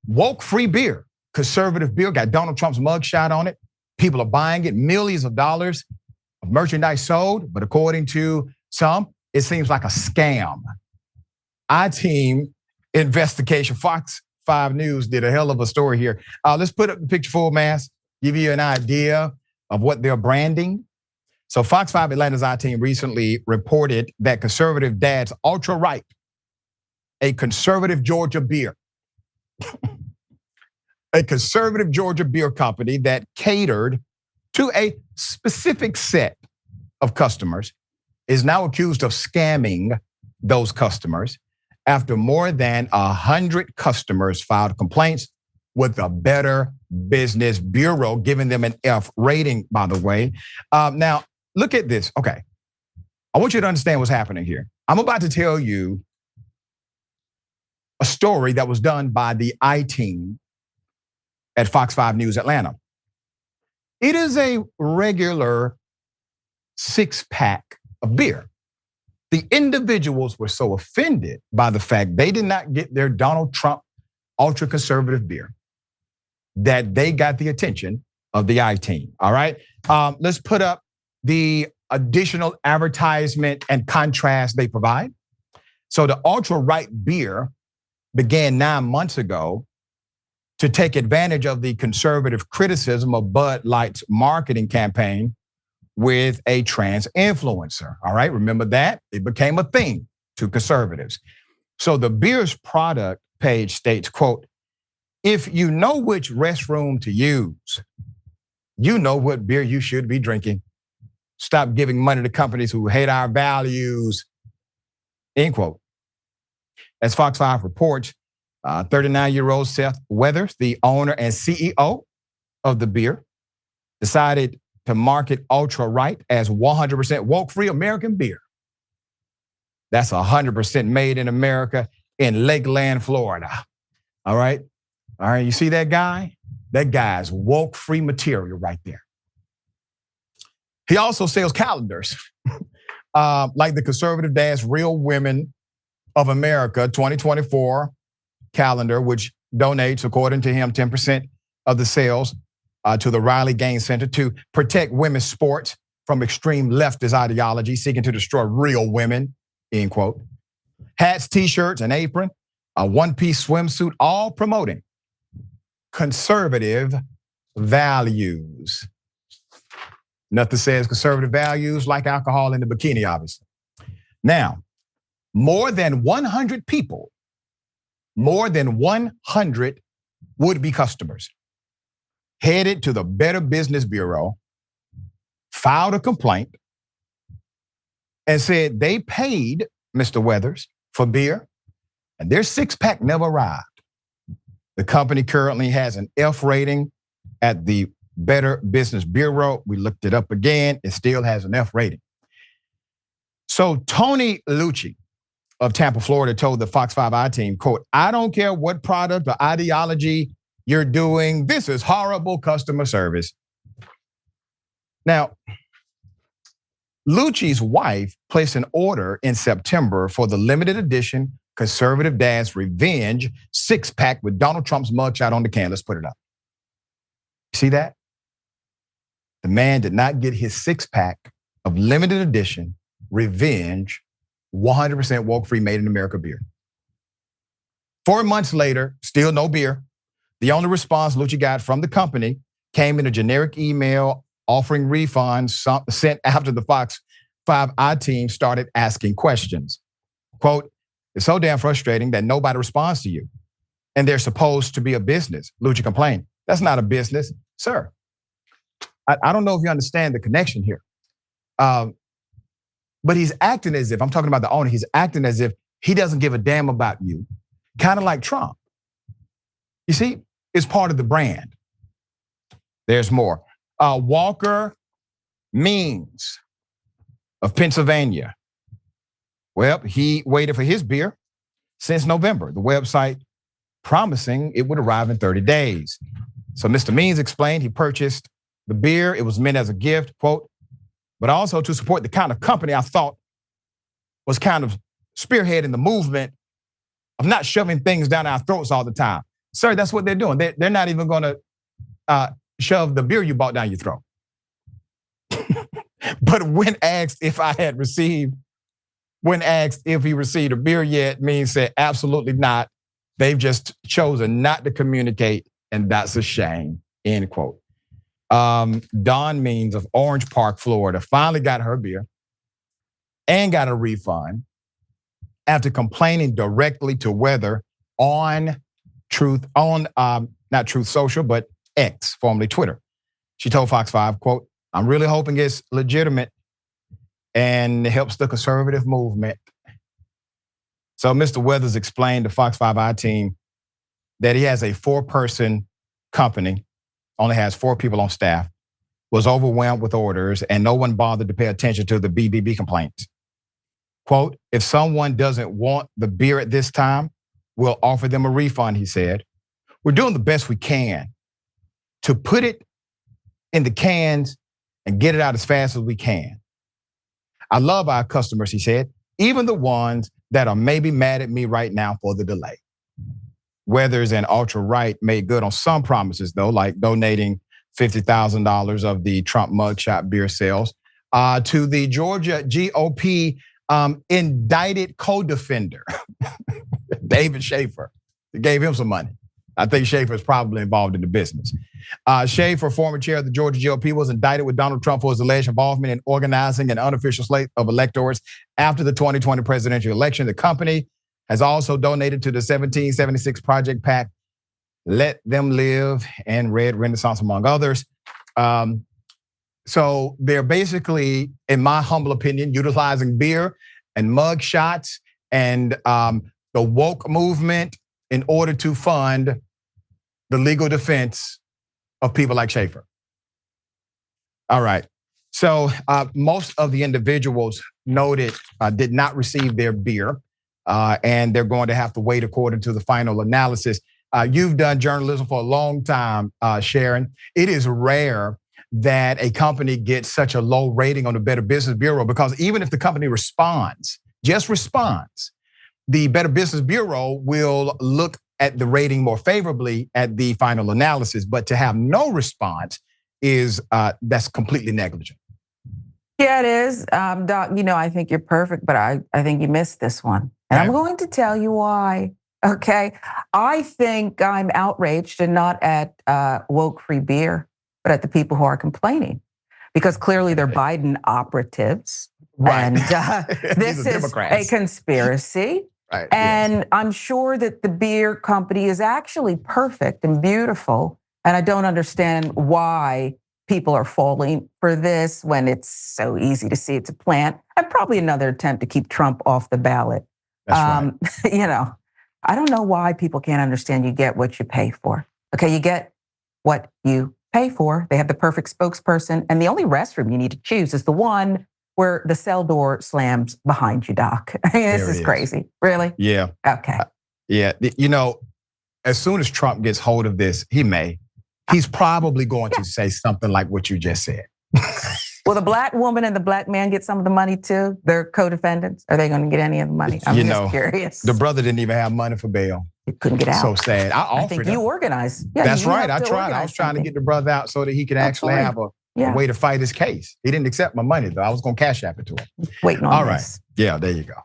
woke-free beer, conservative beer, got Donald Trump's mugshot on it. People are buying it, millions of dollars of merchandise sold, but according to some, it seems like a scam. I-Team investigation, Fox 5 News did a hell of a story here. Let's put up the picture full mass, give you an idea of what they're branding. So Fox 5 Atlanta's I-Team recently reported that conservative dad's Ultra Right, a conservative Georgia beer, a conservative Georgia beer company that catered to a specific set of customers, is now accused of scamming those customers after more than 100 customers filed complaints with the Better Business Bureau, giving them an F rating, by the way. Now, look at this. Okay, I want you to understand what's happening here. I'm about to tell you a story that was done by the I-Team at Fox 5 News Atlanta. It is a regular 6-pack of beer. The individuals were so offended by the fact they did not get their Donald Trump ultra-conservative beer that they got the attention of the I-Team, all right? Let's put up the additional advertisement and contrast they provide. So the Ultra Right beer began 9 months ago to take advantage of the conservative criticism of Bud Light's marketing campaign with a trans influencer, all right? Remember that? It became a thing to conservatives. So the beer's product page states, quote, if you know which restroom to use, you know what beer you should be drinking. Stop giving money to companies who hate our values, end quote. As Fox 5 reports, 39-year-old Seth Weathers, the owner and CEO of the beer, decided to market Ultra Right as 100% woke-free American beer. That's 100% made in America in Lakeland, Florida. All right, you see that guy? That guy's woke-free material right there. He also sells calendars, like the Conservative Dad's Real Women of America 2024 calendar, which donates, according to him, 10% of the sales to the Riley Gaines Center to protect women's sports from extreme leftist ideology seeking to destroy real women, end quote. Hats, t-shirts, an apron, a one-piece swimsuit, all promoting conservative values. Nothing says conservative values like alcohol in the bikini, obviously. Now, more than 100 people, more than 100 would-be customers headed to the Better Business Bureau, filed a complaint, and said they paid Mr. Weathers for beer, and their 6-pack never arrived. The company currently has an F rating at the Better Business Bureau. We looked it up again. It still has an F rating. So Tony Lucci of Tampa, Florida, told the Fox 5 I-Team, quote, I don't care what product or ideology you're doing. This is horrible customer service. Now, Lucci's wife placed an order in September for the limited edition Conservative Dad's Revenge 6-pack with Donald Trump's mugshot on the can. Let's put it up. See that? The man did not get his 6-pack of limited edition Revenge 100% woke-free made in America beer. 4 months later, still no beer. The only response Lucci got from the company came in a generic email offering refunds sent after the Fox 5 I-Team started asking questions. Quote, it's so damn frustrating that nobody responds to you. And they're supposed to be a business, Lucci complained. That's not a business, sir. I don't know if you understand the connection here. But he's acting as if, I'm talking about the owner, he's acting as if he doesn't give a damn about you. Kind of like Trump. You see, it's part of the brand. There's more. Walker Means of Pennsylvania. Well, he waited for his beer since November. The website promising it would arrive in 30 days. So Mr. Means explained he purchased the beer. It was meant as a gift, quote, but also to support the kind of company I thought was kind of spearheading the movement of not shoving things down our throats all the time. Sir, that's what they're doing. They're not even going to shove the beer you bought down your throat. But when asked if he received a beer yet, Mean said absolutely not. They've just chosen not to communicate, and that's a shame, end quote. Dawn Means of Orange Park, Florida, finally got her beer and got a refund after complaining directly to Weather on not Truth Social, but X, formerly Twitter. She told Fox 5, quote, "I'm really hoping it's legitimate and helps the conservative movement." So Mr. Weathers explained to Fox 5 team that he has a 4-person company, only has 4 people on staff, was overwhelmed with orders, and no one bothered to pay attention to the BBB complaints. Quote, "If someone doesn't want the beer at this time, we'll offer them a refund," he said. "We're doing the best we can to put it in the cans and get it out as fast as we can. I love our customers," he said, "even the ones that are maybe mad at me right now for the delay." Weathers and Ultra-Right made good on some promises, though, like donating $50,000 of the Trump mugshot beer sales to the Georgia GOP indicted co-defender, David Schaefer. They gave him some money. I think Schaefer is probably involved in the business. Schaefer, former chair of the Georgia GOP, was indicted with Donald Trump for his alleged involvement in organizing an unofficial slate of electors after the 2020 presidential election. The company has also donated to the 1776 Project PAC, Let Them Live, and Red Renaissance, among others. So they're basically, in my humble opinion, utilizing beer and mug shots and the woke movement in order to fund the legal defense of people like Schaefer. All right. So most of the individuals noted did not receive their beer, and they're going to have to wait according to the final analysis. You've done journalism for a long time, Sharon. It is rare that a company gets such a low rating on the Better Business Bureau, because even if the company responds, just responds, the Better Business Bureau will look at the rating more favorably at the final analysis. But to have no response is that's completely negligent. Yeah, it is. Doc, I think you're perfect, but I think you missed this one. And I'm going to tell you why. Okay. I think I'm outraged, and not at woke free beer, but at the people who are complaining, because clearly they're Biden operatives. Right. And this is a conspiracy. Right. And yes. I'm sure that the beer company is actually perfect and beautiful. And I don't understand why people are falling for this when it's so easy to see it's a plant, and probably another attempt to keep Trump off the ballot. That's right. I don't know why people can't understand you get what you pay for. Okay, you get what you pay for. They have the perfect spokesperson, and the only restroom you need to choose is the one where the cell door slams behind you, Doc. I mean, this is crazy. Really? Yeah. Okay. Yeah. As soon as Trump gets hold of this, he's probably going to say something like what you just said. Will the black woman and the black man get some of the money too? They're co-defendants. Are they going to get any of the money? I'm just curious. The brother didn't even have money for bail. He couldn't get out. So sad. I think you organized. Yeah, that's right. I tried. I was trying to get the brother out so that he could actually have a way to fight his case. He didn't accept my money, though. I was going to cash app it to him. Waiting on All right. this. Yeah, there you go.